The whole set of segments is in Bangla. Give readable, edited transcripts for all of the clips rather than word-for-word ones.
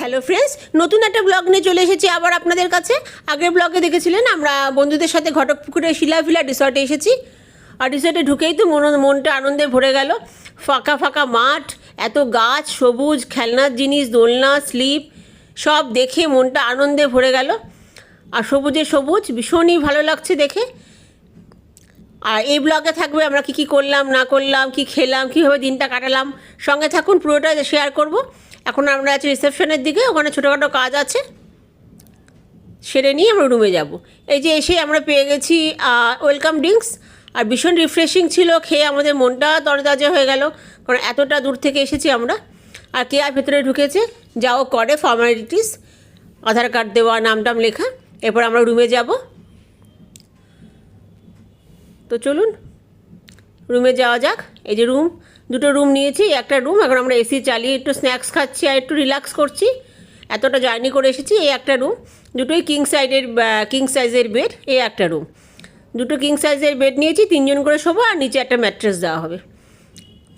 হ্যালো ফ্রেন্ডস, নতুন একটা ব্লগ নিয়ে চলে এসেছি আবার আপনাদের কাছে। আগের ব্লগে দেখেছিলেন আমরা বন্ধুদের সাথে ঘটকপুকুরে শিলাভিলা রিসর্টে এসেছি। আর রিসর্টে ঢুকেই তো মনটা আনন্দে ভরে গেল। ফাঁকা ফাঁকা মাঠ, এত গাছ, সবুজ, খেলনার জিনিস, দোলনা, স্লিপ সব দেখে মনটা আনন্দে ভরে গেল। আর সবুজে সবুজ ভীষণই ভালো লাগছে দেখে। আর এই ব্লগে থাকবে আমরা কী কী করলাম না করলাম, কী খেলাম, কীভাবে দিনটা কাটালাম। সঙ্গে থাকুন, পুরোটা শেয়ার করব। এখন আমরা আছি রিসেপশনের দিকে, ওখানে ছোটোখাটো কাজ আছে, সেরে নিয়ে আমরা রুমে যাব। এই যে এসে আমরা পেয়ে গেছি ওয়েলকাম ড্রিঙ্কস, আর ভীষণ রিফ্রেশিং ছিল, খেয়ে আমাদের মনটা তরতাজা হয়ে গেল, কারণ এতটা দূর থেকে এসেছি আমরা। আর কে আর ভেতরে ঢুকেছে, যাও করে ফর্মালিটিস, আধার কার্ড দেওয়া, নামটাম লেখা, এরপর আমরা রুমে যাব। তো চলুন রুমে যাওয়া যাক। এই যে রুম, দুটো রুম নিয়েছি, একটা রুম। এখন আমরা এসি চালিয়ে একটু স্ন্যাক্স খাচ্ছি আর একটু রিল্যাক্স করছি। এতটা জার্নি করে এসেছি। এই একটা রুম, দুটোই কিং সাইজের বেড। এই একটা রুম, দুটো কিং সাইজের বেড নিয়েছি, 3 জন করে শোবো, আর নিচে একটা ম্যাট্রেস দেওয়া হবে।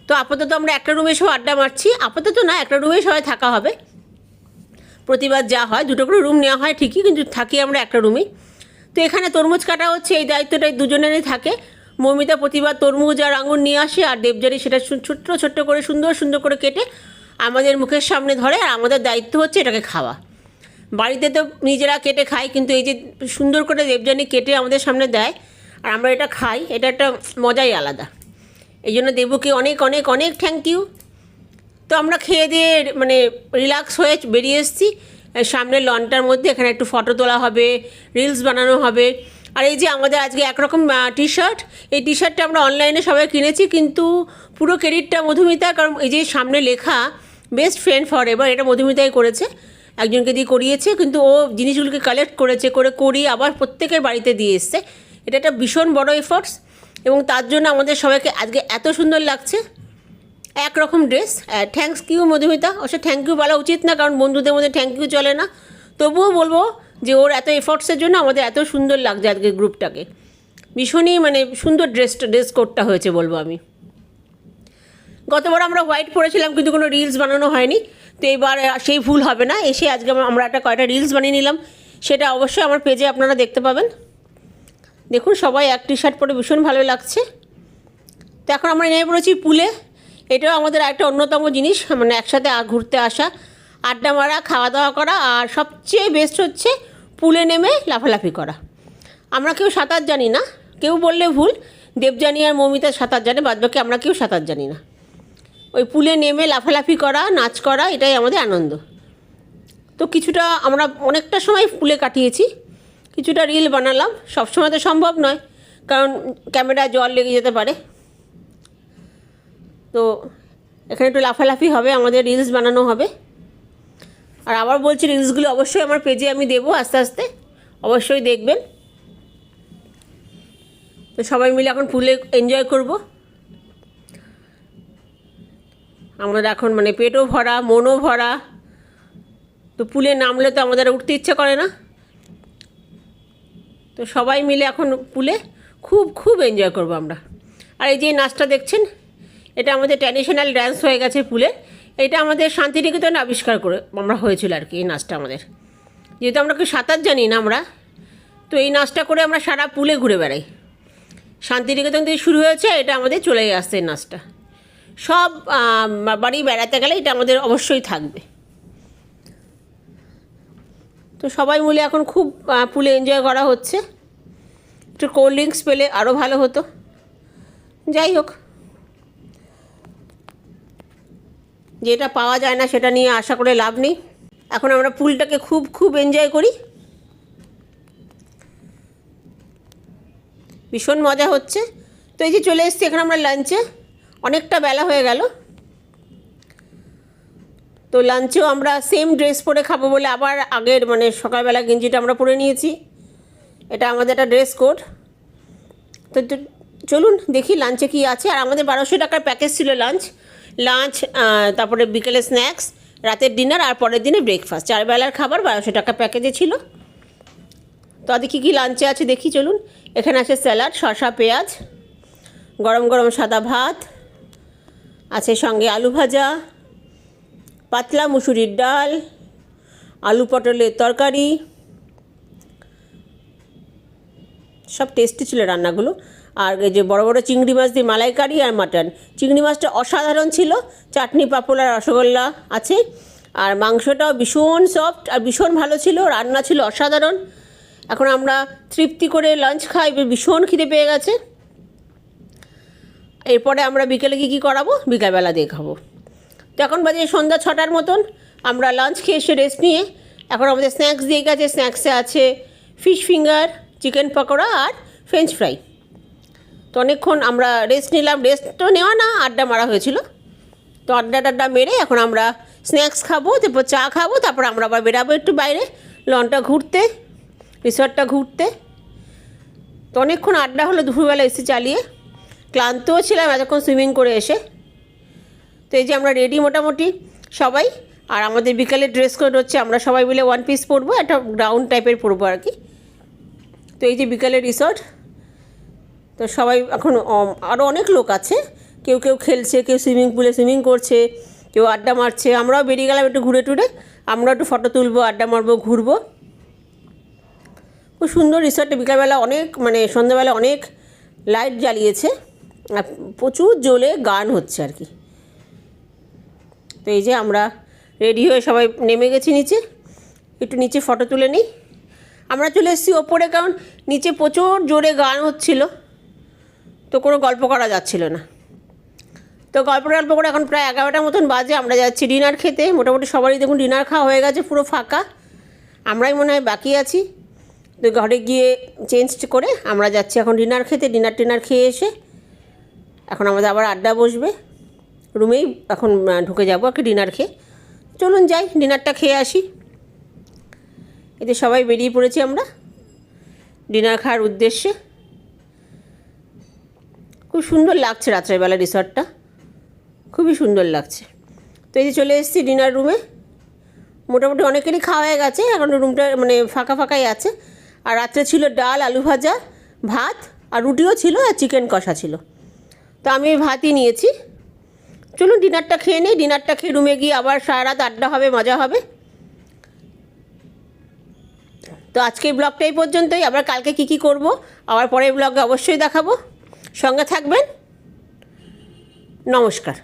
তো আপাতত আমরা একটা রুমে সব আড্ডা মারছি। আপাতত না, একটা রুমে সবাই থাকা হবে। প্রতিবার যা হয়, দুটো করে রুম নেওয়া হয় ঠিকই, কিন্তু থাকি আমরা একটা রুমেই। তো এখানে তরমুজ কাটা হচ্ছে, এই দায়িত্বটাই দুজনেরই থাকে। মৌমিতা প্রতিবার তরমুজ আর আঙুর নিয়ে আসে, আর দেবজারি সেটা ছোট্ট ছোট্ট করে সুন্দর করে কেটে আমাদের মুখের সামনে ধরে, আর আমাদের দায়িত্ব হচ্ছে এটাকে খাওয়া। বাড়িতে তো নিজেরা কেটে খাই, কিন্তু এই যে সুন্দর করে দেবজানি কেটে আমাদের সামনে দেয় আর আমরা এটা খাই, এটা একটা মজাই আলাদা। এই জন্য দেবুকে অনেক অনেক অনেক থ্যাংক ইউ। তো আমরা খেয়ে দিয়ে মানে রিল্যাক্স হয়ে বেরিয়ে এসেছি সামনের লনটার মধ্যে। এখানে একটু ফটো তোলা হবে, রিলস বানানো হবে। আর এই যে আমাদের আজকে একরকম টি শার্ট, এই টি শার্টটা আমরা অনলাইনে সবাই কিনেছি, কিন্তু পুরো ক্রেডিটটা মধুমিতা, কারণ এই যে সামনে লেখা বেস্ট ফ্রেন্ড ফর এভার, এটা মধুমিতাই করেছে, একজনকে দিয়ে করিয়েছে। কিন্তু ও জিনিসগুলোকে কালেক্ট করেছে, করিয়ে আবার প্রত্যেকের বাড়িতে দিয়ে এসছে। এটা একটা ভীষণ বড় এফোর্টস, এবং তার জন্য আমাদের সবাইকে আজকে এত সুন্দর লাগছে। একরকম ড্রেস। Thanks you Madhumita. অবশ্য থ্যাংক ইউ বলা উচিত না, কারণ বন্ধুদের মধ্যে থ্যাংক ইউ চলে না। তবুও বলবো যে ওর এত এফোর্টসের জন্য আমাদের এত সুন্দর লাগছে আজকে গ্রুপটাকে। ভীষণই মানে সুন্দর ড্রেস কোডটা হয়েছে বলবো আমি। গতবার আমরা হোয়াইট পরেছিলাম, কিন্তু কোনো রিলস বানানো হয়নি। তো এবার সেই ভুল হবে না। এসে আজকে আমরা কয়টা রিলস বানিয়ে নিলাম, সেটা অবশ্যই আমার পেজে আপনারা দেখতে পাবেন। দেখুন সবাই এক টি শার্ট পরে ভীষণ ভালো লাগছে। তো এখন আমরা নেমে পড়েছি পুলে। এটাও আমাদের একটা অন্যতম জিনিস, মানে একসাথে ঘুরতে আসা, আড্ডা মারা, খাওয়া দাওয়া করা, আর সবচেয়ে বেস্ট হচ্ছে পুলে নেমে লাফালাফি করা। আমরা কেউ সাঁতার জানি না, কেউ বললে ভুল, দেবজানি আর মৌমিতা সাঁতার জানে, বাদবাকি আমরা কেউ সাঁতার জানি না। ওই পুলে নেমে লাফালাফি করা, নাচ করা, এটাই আমাদের আনন্দ। তো কিছুটা আমরা অনেকটা সময় পুলে কাটিয়েছি, কিছুটা রিল বানালাম। সবসময় তো সম্ভব নয়, কারণ ক্যামেরায় জল লেগে যেতে পারে। তো এখানে একটু লাফালাফি হবে, আমাদের রিলস বানানো হবে। আর আবার বলছি, রিলসগুলো অবশ্যই আমার পেজে আমি দেবো আস্তে আস্তে, অবশ্যই দেখবেন। তো সবাই মিলে এখন পুলে এনজয় করব। আমাদের এখন মানে পেটও ভরা, মনও ভরা। তো পুলে নামলে তো আমাদের উঠতে ইচ্ছে করে না। তো সবাই মিলে এখন পুলে খুব এনজয় করব আমরা। আর এই যে নাচটা দেখছেন, এটা আমাদের ট্র্যাডিশনাল ড্যান্স হয়ে গেছে পুলে। এটা আমাদের শান্তিনিকেতনে আবিষ্কার করে আমরা হয়েছিল আর কি এই নাচটা আমাদের। যেহেতু আমরা কেউ সাঁতার জানি না আমরা, তো এই নাচটা করে আমরা সারা পুলে ঘুরে বেড়াই। শান্তিনিকেতন থেকে শুরু হয়েছে, এটা আমাদের চলে আসছে এই নাচটা। সব বাড়ি বেড়াতে গেলে এটা আমাদের অবশ্যই থাকবে। তো সবাই মিলে এখন খুব পুলে এনজয় করা হচ্ছে। একটু কোল্ড ড্রিঙ্কস পেলে আরও ভালো হতো। যাই হোক, যেটা পাওয়া যায় না সেটা নিয়ে আশা করে লাভ নেই। এখন আমরা পুলটাকে খুব এনজয় করি। ভীষণ মজা হচ্ছে। তো এই যে চলে এসেছি এখন আমরা লাঞ্চে, অনেকটা বেলা হয়ে গেল। তো লাঞ্চেও আমরা সেম ড্রেস পরে খাবো বলে আবার আগের মানে সকালবেলা গেঞ্জিটা আমরা পরে নিয়েছি। এটা আমাদের একটা ড্রেস কোড। তো চলুন দেখি লাঞ্চে কী আছে। আর আমাদের 1200 টাকার প্যাকেজ ছিল লাঞ্চ, তারপরে বিকেলে স্ন্যাক্স, রাতের ডিনার, আর পরের দিনে ব্রেকফাস্ট। 4 বেলার খাবার 1200 টাকা প্যাকেজে ছিল। তো দেখি কী লাঞ্চে আছে দেখি, চলুন। এখানে আছে স্যালাড, শসা, পেঁয়াজ, গরম গরম সাদা ভাত আছে, সঙ্গে আলু ভাজা, পাতলা মুসুরির ডাল, আলু পটলের তরকারি, সব টেস্টি ছিল রান্নাগুলো। আর এই যে বড় বড় চিংড়ি মাছ দিয়ে মালাইকারি আর মাটন। চিংড়ি মাছটা অসাধারণ ছিল, চাটনি পাঁপড় আর রসগোল্লা আছে। আর মাংসটাও ভীষণ সফট আর ভীষণ ভালো ছিল, রান্না ছিল অসাধারণ। এখন আমরা তৃপ্তি করে লাঞ্চ খাই, ভীষণ খিদে পেয়ে গেছে। এরপরে আমরা বিকেলে কী করাবো, বিকালবেলা দিয়ে খাবো। তো এখন বাজে সন্ধ্যা 6টার মতন। আমরা লাঞ্চ খেয়ে এসে রেস্ট নিয়ে এখন আমাদের স্ন্যাক্স দিয়ে গেছে। স্ন্যাক্সে আছে ফিশ ফিঙ্গার, চিকেন পকোড়া আর ফ্রেঞ্চ ফ্রাই। তো অনেকক্ষণ আমরা রেস্ট নিলাম, রেস্ট তো নেওয়া না, আড্ডা মারা হয়েছিল। তো আড্ডা মেরে এখন আমরা স্ন্যাক্স খাবো, তারপর চা খাবো, তারপর আমরা আবার বেরাবো একটু বাইরে লনটা ঘুরতে, রিসর্টটা ঘুরতে। তো অনেকক্ষণ আড্ডা হলো দুপুরবেলা এসি চালিয়ে, ক্লান্তও ছিলাম এতক্ষণ সুইমিং করে এসে। তো এই যে আমরা রেডি মোটামুটি সবাই। আর আমাদের বিকালে ড্রেস কোড হচ্ছে আমরা সবাই মিলে ওয়ান পিস পরবো, একটা গ্রাউন্ড টাইপের পরবো আর কি। তো এই যে বিকালের রিসর্ট। তো সবাই এখন আরও অনেক লোক আছে, কেউ খেলছে, কেউ সুইমিং পুলে সুইমিং করছে, কেউ আড্ডা মারছে। আমরাও বেরিয়ে গেলাম একটু ঘুরে টুরে, আমরা একটু ফটো তুলবো, আড্ডা মারবো, ঘুরবো। খুব সুন্দর রিসর্টে। বিকালবেলা অনেক সন্ধ্যাবেলা অনেক লাইট জ্বালিয়েছে আর প্রচুর জোরে গান হচ্ছে আর কি। তো এই যে আমরা রেডি হয়ে সবাই নেমে গেছি নিচে, একটু নিচে ফটো তুলে নিই। আমরা চলে এসেছি ওপরে, কারণ নিচে প্রচুর জোরে গান হচ্ছিল, তো কোনো গল্প করা যাচ্ছিল না। তো গল্প করে এখন প্রায় 11টার মতন বাজে। আমরা যাচ্ছি ডিনার খেতে। মোটামুটি সবারই দেখুন ডিনার খাওয়া হয়ে গেছে, পুরো ফাঁকা, আমরাই মনে হয় বাকি আছি। তো ঘরে গিয়ে চেঞ্জ করে আমরা যাচ্ছি এখন ডিনার খেতে। ডিনার খেয়ে এসে এখন আমাদের আবার আড্ডা বসবে, রুমেই এখন ঢুকে যাবো আর কি ডিনার খেয়ে। চলুন যাই, ডিনারটা খেয়ে আসি। এতে সবাই বেরিয়ে পড়েছি আমরা ডিনার খাওয়ার উদ্দেশ্যে। খুব সুন্দর লাগছে রাত্রেবেলা রিসর্টটা, খুবই সুন্দর লাগছে। তো এই যে চলে এসেছি ডিনার রুমে। মোটামুটি অনেকেরই খাওয়া হয়ে গেছে, এখন রুমটা ফাঁকাই আছে। আর রাত্রে ছিল ডাল, আলু ভাজা, ভাত আর রুটিও ছিল, আর চিকেন কষা ছিল। তো আমি ভাতই নিয়েছি। চলুন ডিনারটা খেয়ে নিই। ডিনারটা খেয়ে রুমে গিয়ে আবার সারা রাত আড্ডা হবে, মজা হবে। তো আজকের ব্লগটা এই পর্যন্তই। আবার কালকে কী করব আবার পরের ব্লগে অবশ্যই দেখাবো। সঙ্গে থাকবেন। নমস্কার।